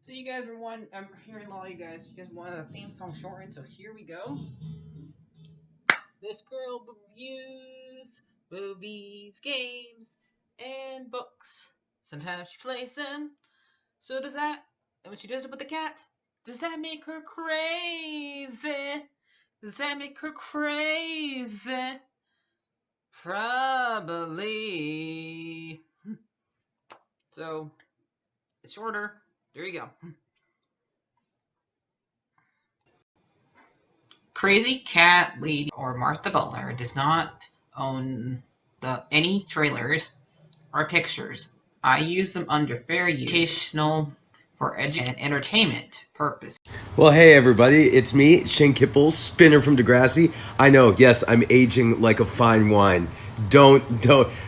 So you guys were I'm hearing a lot of you guys. You guys wanted a theme song shortened, so here we go. This girl reviews movies, games, and books. Sometimes she plays them. So does that, and when she does it with the cat, does that make her crazy? Does that make her crazy? Probably. So, it's shorter. There you go. Crazycatlady or Martha Butler does not own any trailers or pictures. I use them under fair use, educational, for education and entertainment purpose. Well, hey everybody, it's me, Shane Kippel, spinner from Degrassi. I know, yes, I'm aging like a fine wine. Don't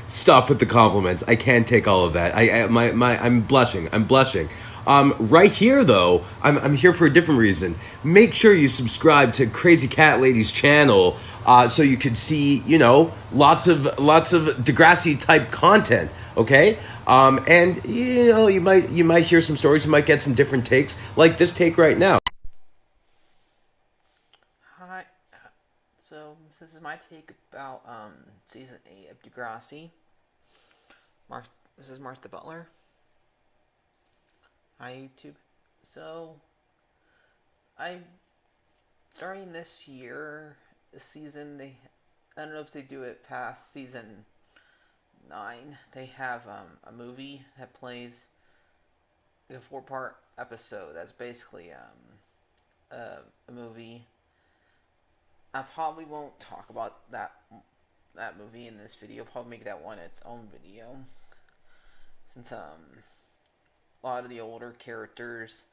stop with the compliments. I can't take all of that. I'm blushing. I'm blushing. Right here though, I'm here for a different reason. Make sure you subscribe to Crazycatlady's channel, so you could see, lots of Degrassi type content. Okay. And you might hear some stories. You might get some different takes, like this take right now. Hi. So this is my take about season 8 of Degrassi. This is Martha Butler. Hi YouTube. So I starting this year, this season I don't know if they do it past season 9. They have a movie that plays a 4-part episode. That's basically a movie. I probably won't talk about that movie in this video. I'll probably make that one its own video, since a lot of the older characters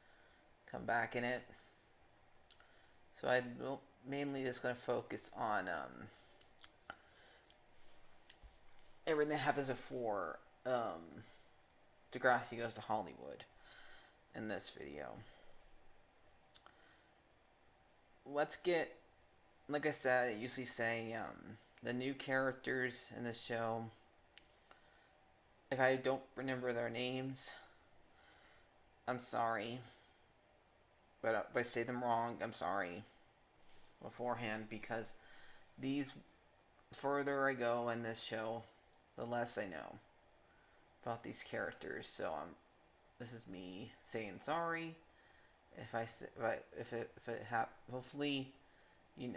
come back in it. So I will mainly just going to focus on everything that happens before Degrassi goes to Hollywood in this video. Let's get, like I said, I usually say the new characters in this show. If I don't remember their names, I'm sorry. But if I say them wrong, I'm sorry beforehand, because the further I go in this show, the less I know about these characters. So this is me saying sorry. Hopefully you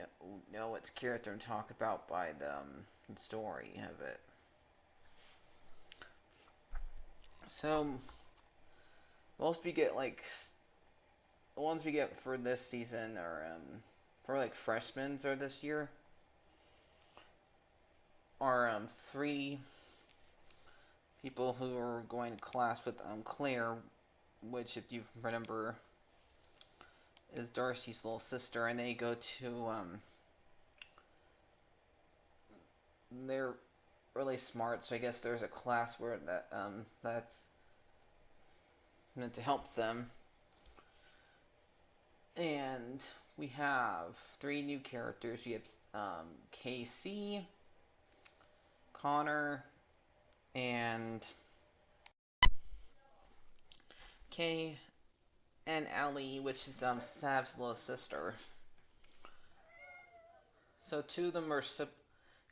know what's character I'm talking about by the story of it. So most we get, like, the ones we get for this season are for like freshmen or this year are 3 people who are going to class with Claire, which, if you remember, is Darcy's little sister, and they go to they're really smart, so I guess there's a class where that's meant to help them. And we have 3 new characters. We have Casey, Connor, and Kay and Allie, which is Sav's little sister. So 2 of them are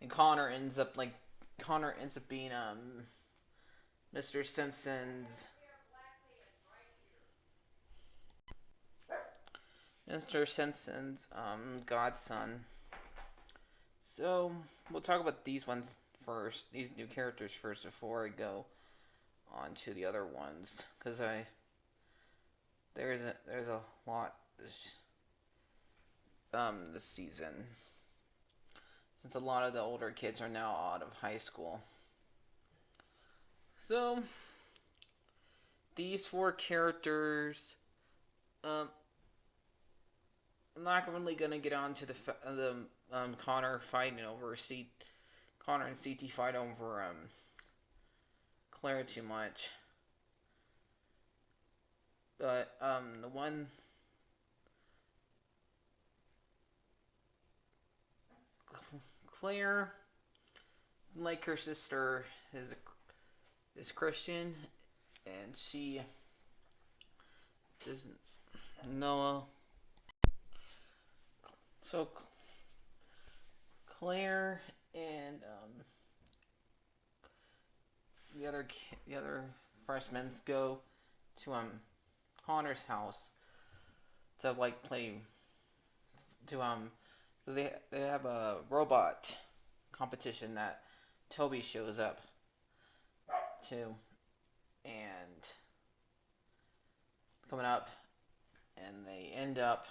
and Connor ends up being Mr. Simpson's godson. So we'll talk about these ones first, these new characters first, before I go on to the other ones, because there's a lot this season, since a lot of the older kids are now out of high school. So these 4 characters, I'm not really gonna get on to the Connor and CT fight over Claire too much. But the one Claire, like her sister, is Christian, and she is Noah. So Claire and the other freshmen go to Connor's house to like play to because they have a robot competition that Toby shows up to, and coming up, and they end up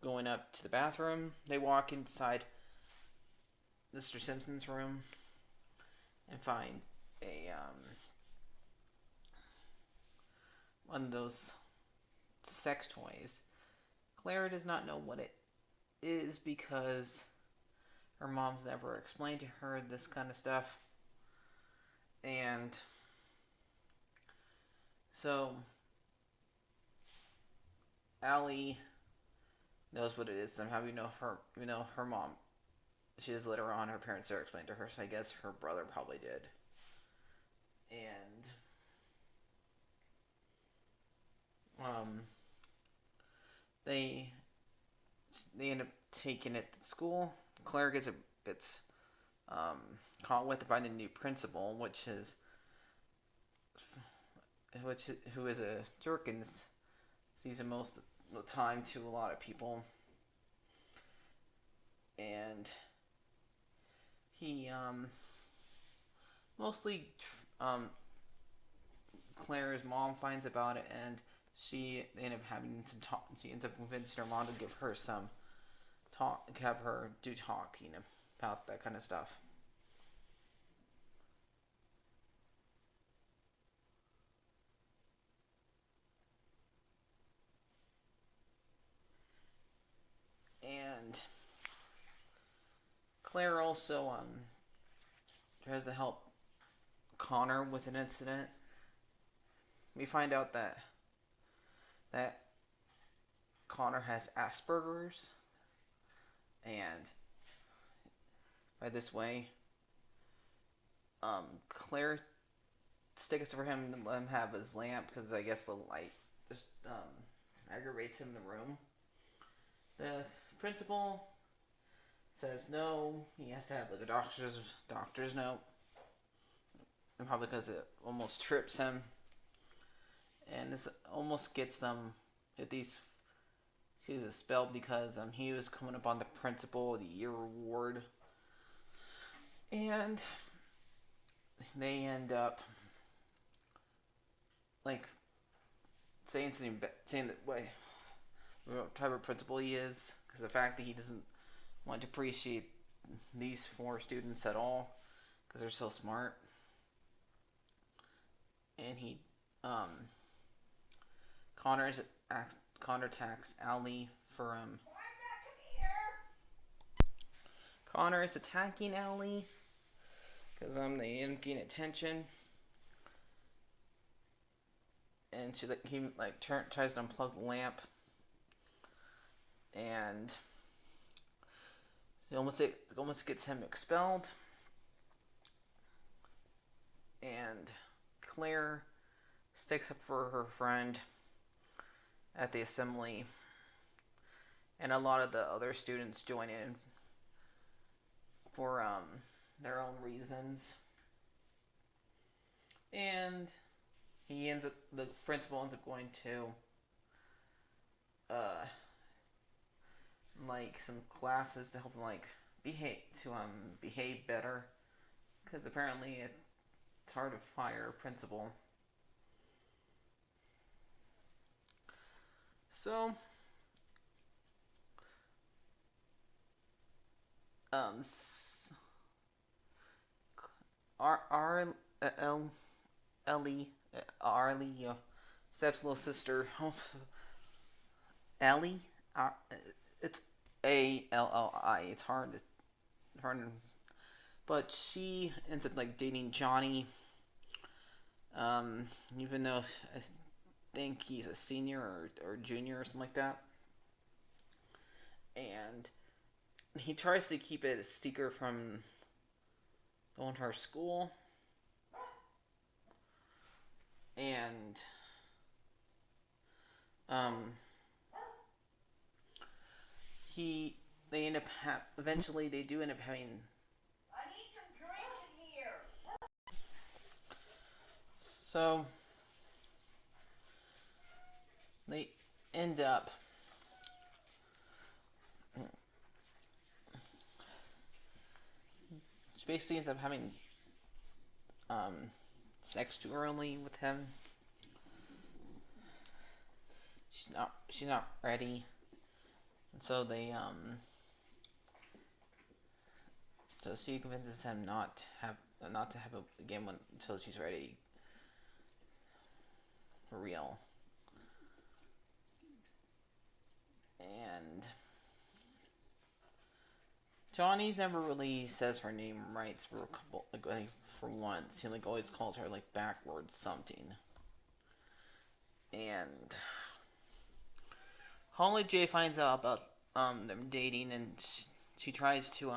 going up to the bathroom. They walk inside Mr. Simpson's room and find a one of those sex toys. Clara does not know what it is because her mom's never explained to her this kind of stuff. And so Allie knows what it is. Somehow her mom. She does later on. Her parents are explained to her, so I guess her brother probably did. And they they end up taking it to school. Claire gets caught with by the new principal, who is a jerk and sees him most of the time to a lot of people, and he mostly Claire's mom finds about it, and she ends up having some talk. She ends up convincing her mom to give her some talk, have her do talking about that kind of stuff. And Claire also tries to help Connor with an incident. We find out that Connor has Asperger's, and by this way, Claire sticks for him to let him have his lamp because I guess the light just aggravates him in the room. The principal says no, he has to have like a doctor's note, and probably because it almost trips him, and this almost gets them at these. He's expelled because he was coming up on the principal of the year award, and they end up like saying that way what type of principal he is, because the fact that he doesn't want to appreciate these four students at all because they're so smart, and he Connor attacks Allie for Connor is attacking Allie because they end up getting attention, and he tries to unplug the lamp, and it almost gets him expelled, and Claire sticks up for her friend at the assembly, and a lot of the other students join in for their own reasons, and the principal ends up going to like some classes to help him behave better, because apparently it's hard to fire a principal. So Ellie Step's little sister, Ellie. It's Alli. It's hard to, but she ends up like dating Johnny. Even though I think he's a senior or junior or something like that, and he tries to keep it a secret from going to her school, and um, he they end up eventually they do end up having. I need some drinks in here. So they end up. She basically ends up having um, sex too early with him. She's not ready, and so so she convinces him not to have a game until she's ready for real. And Johnny never really says her name right for a couple, like I think for once. He like always calls her like backwards something. And Holly J finds out about them dating, and she tries to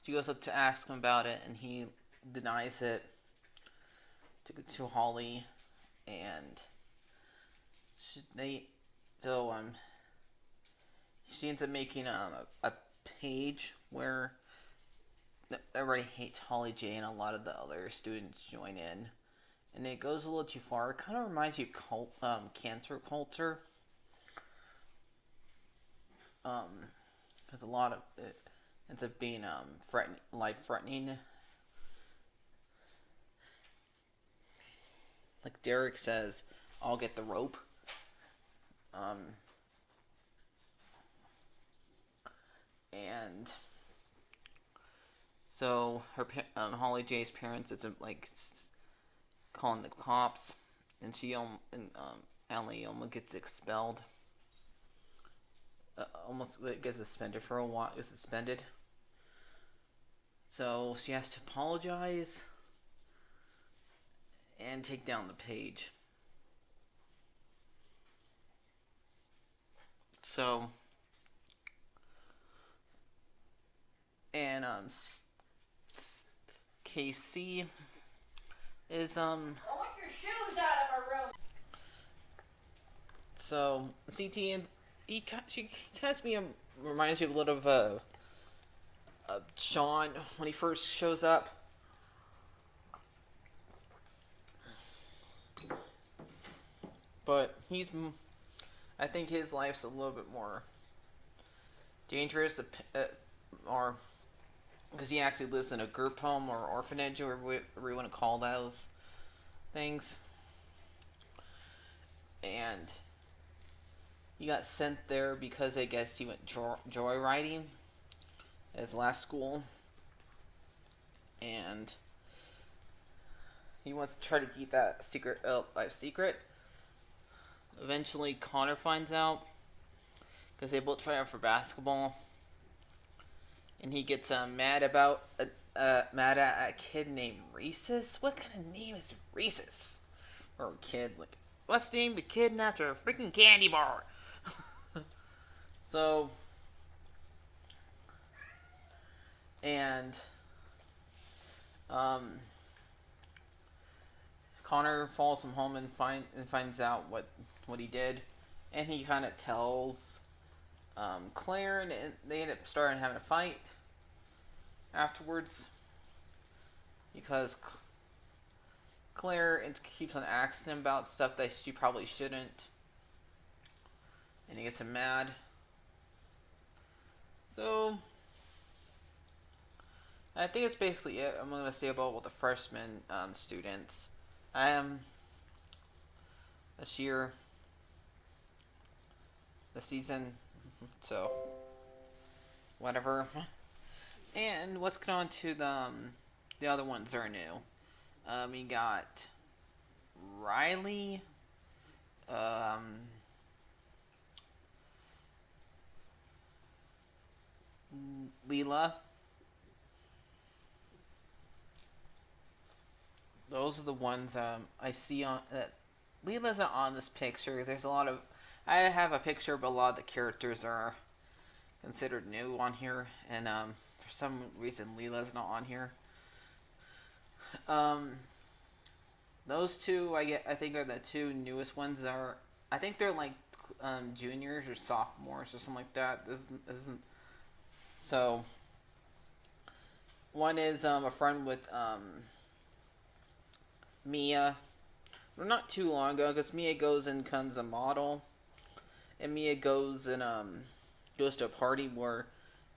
she goes up to ask him about it, and he denies it to Holly, and they so she ends up making a page where everybody hates Holly J, and a lot of the other students join in, and it goes a little too far. It kind of reminds you of cancer culture, because a lot of it ends up being life threatening. Like Derek says, I'll get the rope. Um, and so Holly J's parents, it's like calling the cops, and Allie almost gets expelled. Almost gets suspended for a while. Gets suspended. So she has to apologize and take down the page. So, and KC is I want your shoes out of my room. So CT and she kind of reminds you a little of Sean when he first shows up. But I think his life's a little bit more dangerous, or because he actually lives in a group home or orphanage, or whatever you want to call those things. And he got sent there because I guess he went joyriding at his last school, and he wants to try to keep that life secret. Eventually, Connor finds out because they both try out for basketball, and he gets mad at a kid named Reese's. What kind of name is Reese's for a kid? Like, let's name the kid after a freaking candy bar. So, and Connor follows him home and finds out what he did, and he kind of tells Claire, and they end up starting having a fight afterwards because Claire keeps on asking him about stuff that she probably shouldn't, and he gets him mad. So I think that's basically it. I'm going to say about the freshman students. This year, the season, so whatever. And let's get on to the other ones that are new. We got Riley, Leela. Those are the ones I see on that. Leela's not on this picture. There's a lot of. I have a picture, but a lot of the characters are considered new on here, and for some reason Leela's not on here. Um, Those two, I think, are the two newest ones. I think they're like juniors or sophomores or something like that. This isn't so. One is a friend with Mia. Well, not too long ago, because Mia goes and becomes a model, and Mia goes to a party where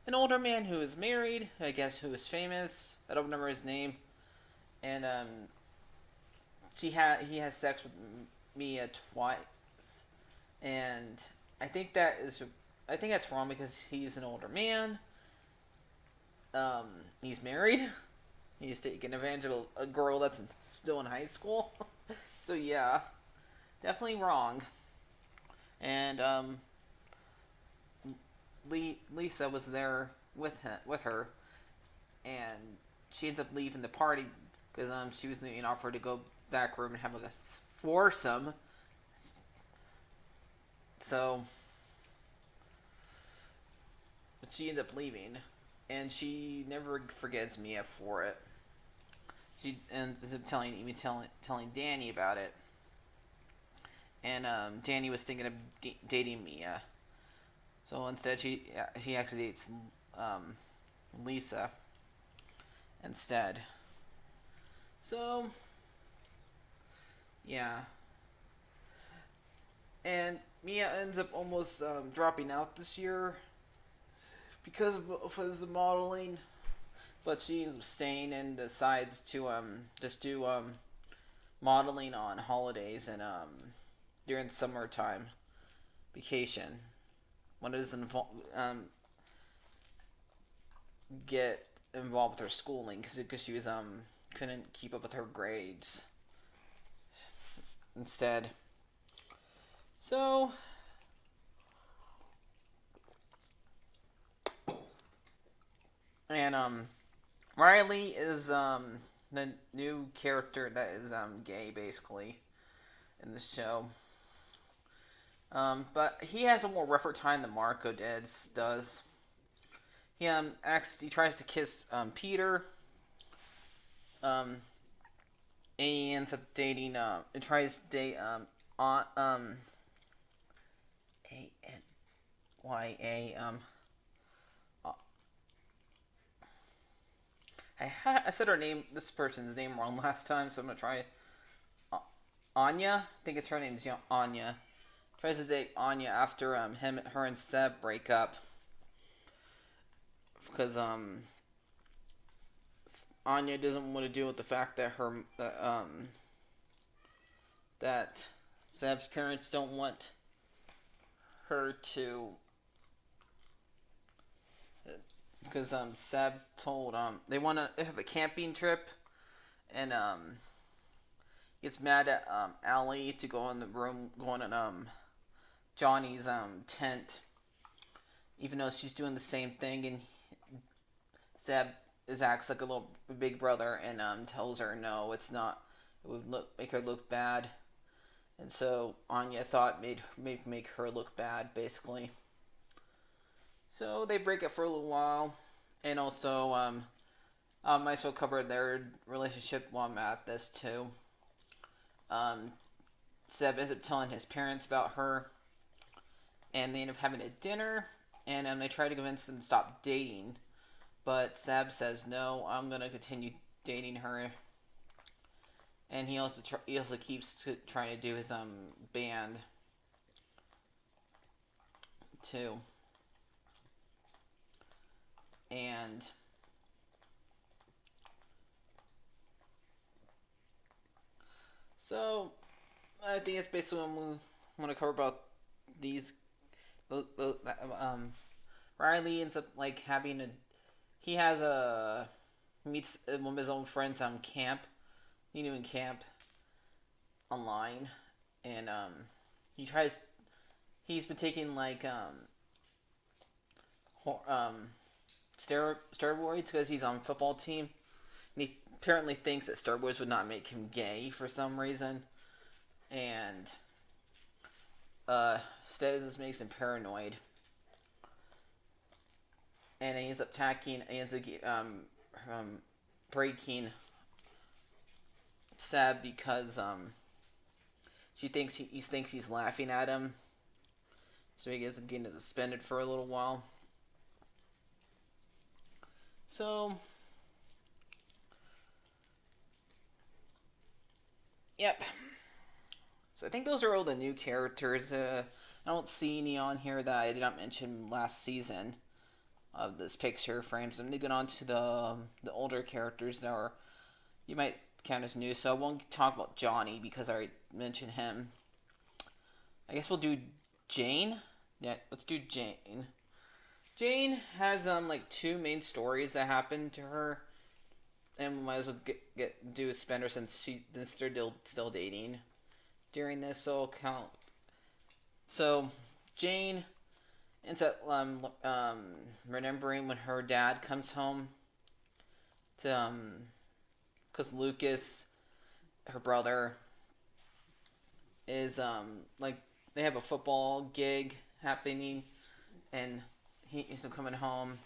an older man who is married, I guess, who is famous. I don't remember his name, and he has sex with Mia twice, and I think that is I think that's wrong because he's an older man. Um, he's married. He's taking advantage of a girl that's still in high school. So yeah, definitely wrong. And Lisa was there with her, and she ends up leaving the party because she was being offered to go back room and have like a foursome. So, but she ends up leaving, and she never forgets Mia for it. She ends up telling Danny about it, and Danny was thinking of dating Mia. So instead, he actually dates um, Lisa instead. So yeah, and Mia ends up almost dropping out this year because of the modeling, but she's staying and decides to just do modeling on holidays and during summertime vacation when it doesn't get involved with her schooling because she was couldn't keep up with her grades instead. So and Riley is the new character that is gay basically in the show. But he has a more rougher time than Marco does. He tries to kiss Peter. Um, and he ends up dating he tries to date on Aya uh, I said this person's name wrong last time, so I'm gonna try uh, Anya. I think it's her name's Anya. Tries to date Anya after her and Seb break up because Anya doesn't want to deal with the fact that that Seb's parents don't want her to because Seb told they want to have a camping trip, and gets mad at Allie to go in Johnny's tent, even though she's doing the same thing, and Seb acts like a little big brother and tells her no, it's not. It would make her look bad, and so Anya thought make her look bad basically. So they break up for a little while, and also I also covered their relationship while I'm at this too. Um, Seb ends up telling his parents about her, and they end up having a dinner, and they try to convince them to stop dating, but Seb says no, I'm gonna continue dating her, and he also keeps trying to do his band too, and so I think that's basically what I'm gonna cover about these. Um, Riley ends up like having a he has a meets one of his own friends on camp. He knew in camp online, and he tries. He's been taking like steroids because he's on football team, and he apparently thinks that steroids would not make him gay for some reason, and instead this makes him paranoid, and he ends up attacking. He ends up breaking sad because he thinks he's laughing at him, so he gets getting suspended for a little while. So, yep. So I think those are all the new characters. I don't see any on here that I did not mention last season of this picture frames. I'm moving on to the older characters that are you might count as new. So I won't talk about Johnny because I already mentioned him. I guess we'll do Jane. Yeah, let's do Jane. Jane has like two main stories that happened to her, and we might as well do a spender since they're still dating during this. So I'll count. So Jane ends up remembering when her dad comes home to because Lucas, her brother, is like they have a football gig happening, and he's coming home.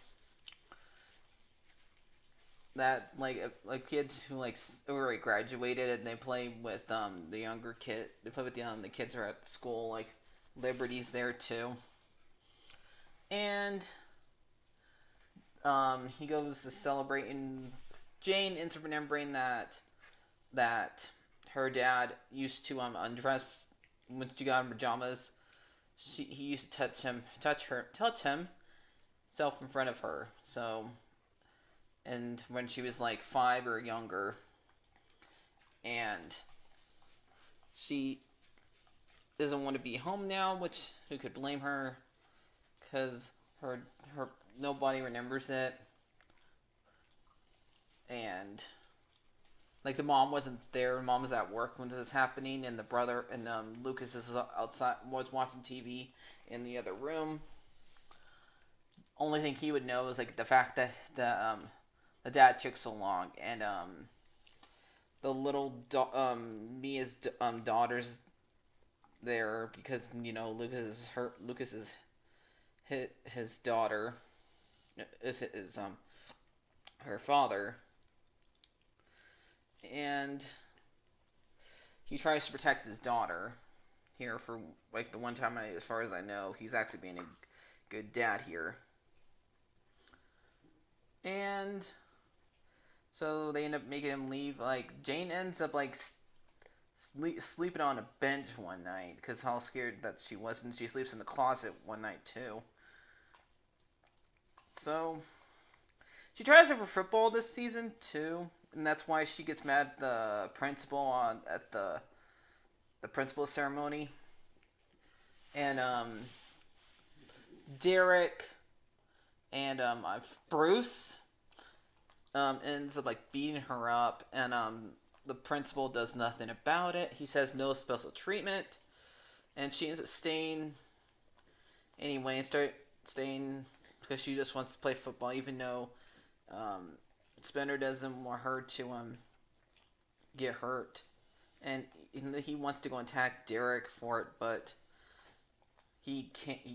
That like kids who like already graduated and they play with the younger kid. They play with the kids who are at school. Like Liberty's there too, and he goes to celebrate, and Jane ends up remembering that her dad used to undress when she got in pajamas. He used to touch him self in front of her. So, and when she was like 5 or younger, and she doesn't want to be home now, which who could blame her? Because her nobody remembers it, and like the mom wasn't there. Mom was at work when this was happening, and the brother and Lucas is outside was watching TV in the other room. Only thing he would know is like the fact that the dad took so long, and the little Mia's daughter's there because Lucas is his daughter is her father, and he tries to protect his daughter here for like the one time as far as I know, he's actually being a good dad here. And so they end up making him leave. Like Jane ends up like sleeping on a bench one night because how scared that she was, and she sleeps in the closet one night too. So she tries out for football this season too, and that's why she gets mad at the principal at the principal ceremony. And Derek and Bruce ends up like beating her up, and the principal does nothing about it. He says no special treatment, and she ends up staying anyway and staying because she just wants to play football, even though Spender doesn't want her to get hurt, and he wants to go and attack Derek for it, but he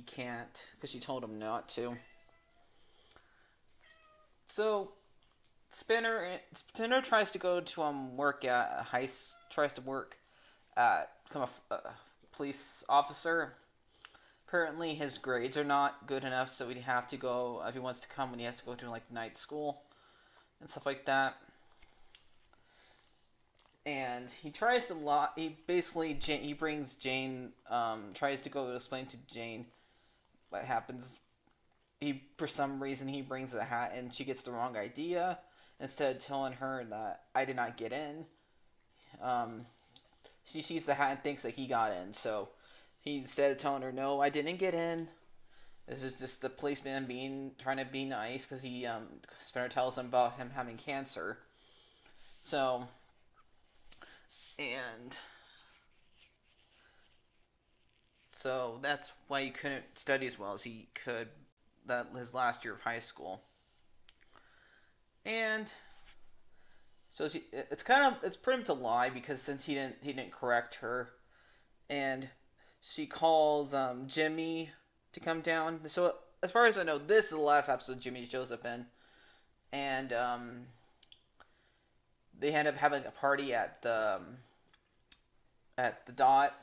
can't because she told him not to. So Spinner tries to go to work at tries to work at become a police officer. Apparently his grades are not good enough, so he'd have to go if he wants to come when he has to go to like night school and stuff like that. And he tries to he brings Jane tries to go to explain to Jane what happens. For some reason he brings a hat and she gets the wrong idea. Instead of telling her that I did not get in, she sees the hat and thinks that he got in. So he, instead of telling her no, I didn't get in, this is just the policeman trying to be nice because Spinner tells him about him having cancer. So, and so that's why he couldn't study as well as he could his last year of high school. And so it's pretty much a lie because since he didn't correct her, and she calls Jimmy to come down. So as far as I know, this is the last episode Jimmy shows up in, and they end up having a party at the dot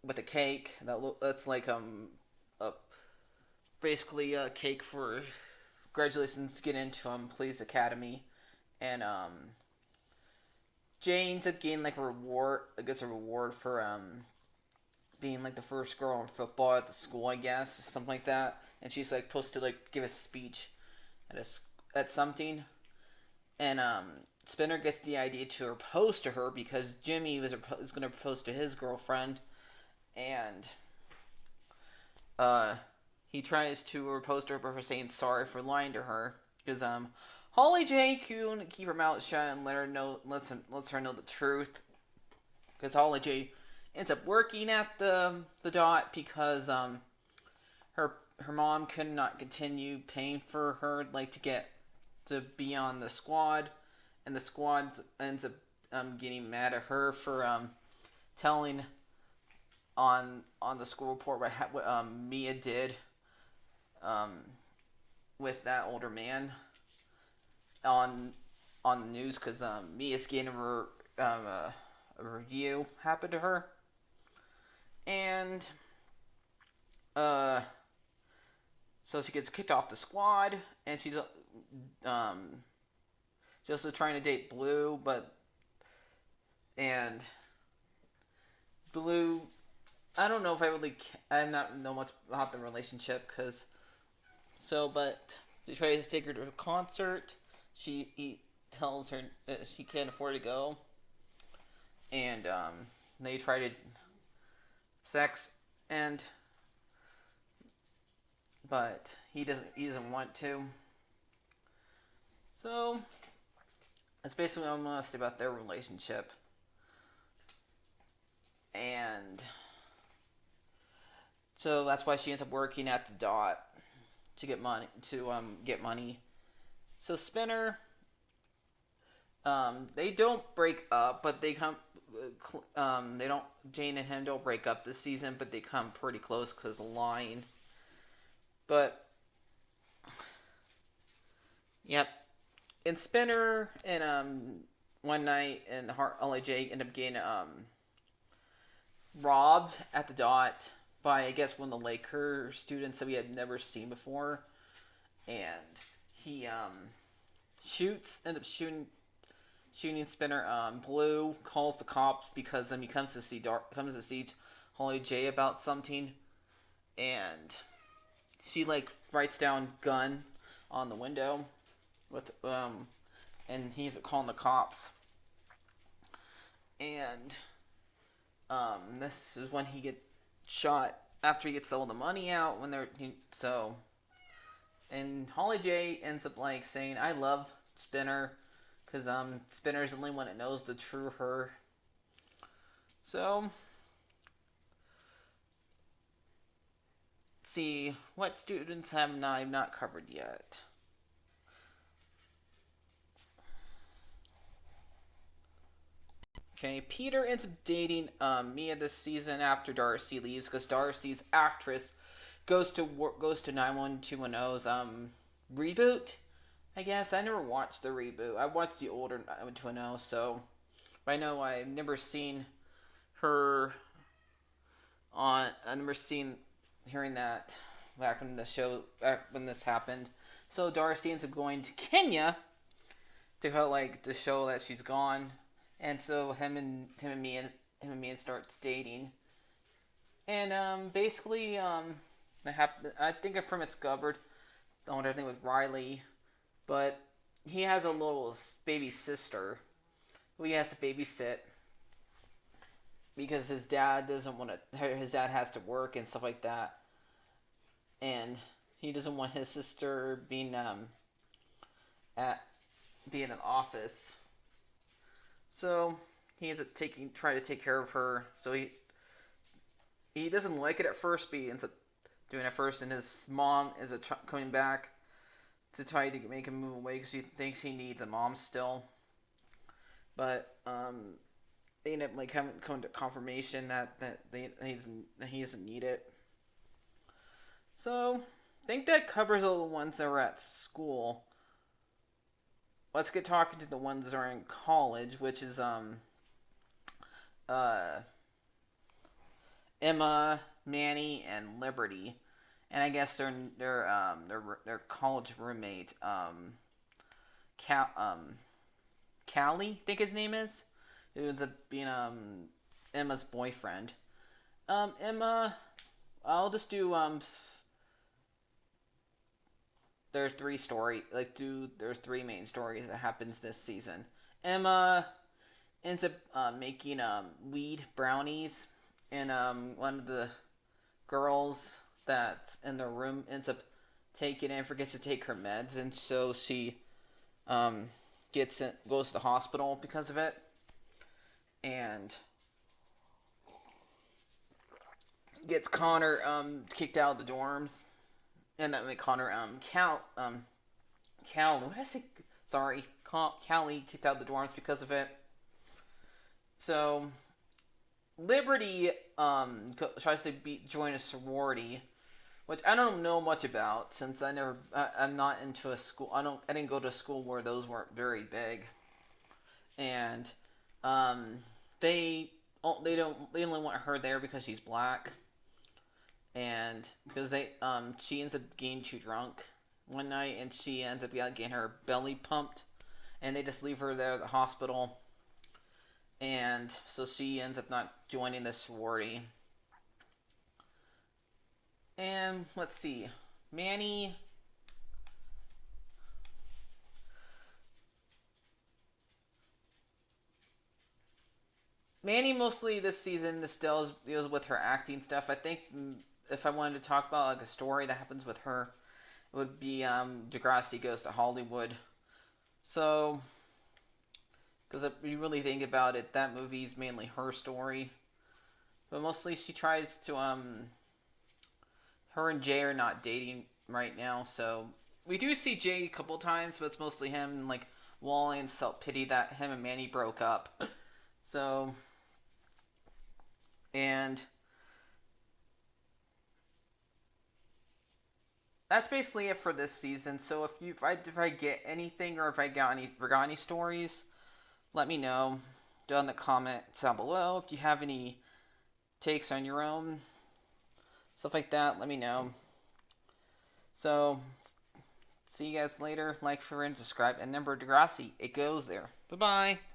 with a cake that's like a, basically a cake for congratulations to get into Police Academy, and Jane ends up getting like a reward. I guess a reward for being like the first girl in football at the school, I guess, something like that. And she's like supposed to like give a speech at something, and Spinner gets the idea to propose to her because Jimmy is going to propose to his girlfriend, and uh, he tries to propose to her for saying sorry for lying to her because Holly J couldn't keep her mouth shut and lets her know the truth because Holly J ends up working at the dot because her mom could not continue paying for her like to get to be on the squad, and the squad ends up getting mad at her for telling on the school report what Mia did um, with that older man on the news because Mia's getting a review happened to her, and uh, so she gets kicked off the squad, and um, she's also trying to date Blue, and Blue. I don't know if I'm not know much about the relationship but he tries to take her to a concert. He tells her that she can't afford to go, and they try to sex, and but he doesn't want to. So that's basically what I'm gonna say about their relationship, and so that's why she ends up working at the dot to get money. So Spinner, they don't break up, but they come. They don't. Jane and him don't break up this season, but they come pretty close because of lying. But yep, in Spinner and one night and LAJ end up getting robbed at the dot by I guess one of the Laker students that we had never seen before, and he ends up shooting Spinner. Blue calls the cops because he comes to see Holly J about something, and she like writes down gun on the window with and he's calling the cops, and this is when he gets shot after he gets all the money out and Holly J ends up like saying I love Spinner because Spinner's the only one that knows the true her. So let's see what students I've not covered yet. Okay, Peter ends up dating Mia this season after Darcy leaves because Darcy's actress goes to 91210's reboot. I guess I never watched the reboot. I watched the older 91210, so but I know I've never seen her on. I never seen hearing that back when this happened. So Darcy ends up going to Kenya to show that she's gone, and so him and me starts dating, and basically I think I pretty much covered on everything with Riley, but he has a little baby sister who he has to babysit because his dad doesn't want to. His dad has to work and stuff like that, and he doesn't want his sister at being in an office. So he ends up trying to take care of her. So he doesn't like it at first, but he ends up doing it first. And his mom is coming back to try to make him move away because she thinks he needs a mom still. But they end up like coming to confirmation that he doesn't need it. So I think that covers all the ones that are at school. let's get talking to the ones that are in college, which is uh Emma, Manny, and Liberty, and I guess their college roommate Cal Callie, I think his name is, who ends up being Emma's boyfriend. Emma, I'll just do there's three story like do there's three main stories that happens this season. Emma ends up making weed brownies, and one of the girls that's in the room ends up taking it and forgets to take her meds, and so she um, goes to the hospital because of it, and gets Connor kicked out of the dorms, and that made Connor Cal what did I say? Sorry, Callie kicked out of the dorms because of it. So Liberty tries to join a sorority, which I don't know much about since I'm not into a school. I didn't go to a school where those weren't very big, and um, they they only want her there because she's black, and because she ends up getting too drunk one night, and she ends up getting her belly pumped, and they just leave her there at the hospital, and so she ends up not joining the sorority. And let's see, Manny. Manny mostly this season this deals with her acting stuff. I think if I wanted to talk about like a story that happens with her, it would be Degrassi Goes to Hollywood. So, because if you really think about it, that movie's mainly her story, but mostly she tries to her and Jay are not dating right now, so we do see Jay a couple times, but it's mostly him like Wally and self pity that him and Manny broke up. So, and that's basically it for this season. So if I get anything or if I forgot any stories, let me know down in the comments down below. If you have any takes on your own stuff like that, let me know. So see you guys later. Like, share, and subscribe. And remember, Degrassi, it goes there. Bye bye.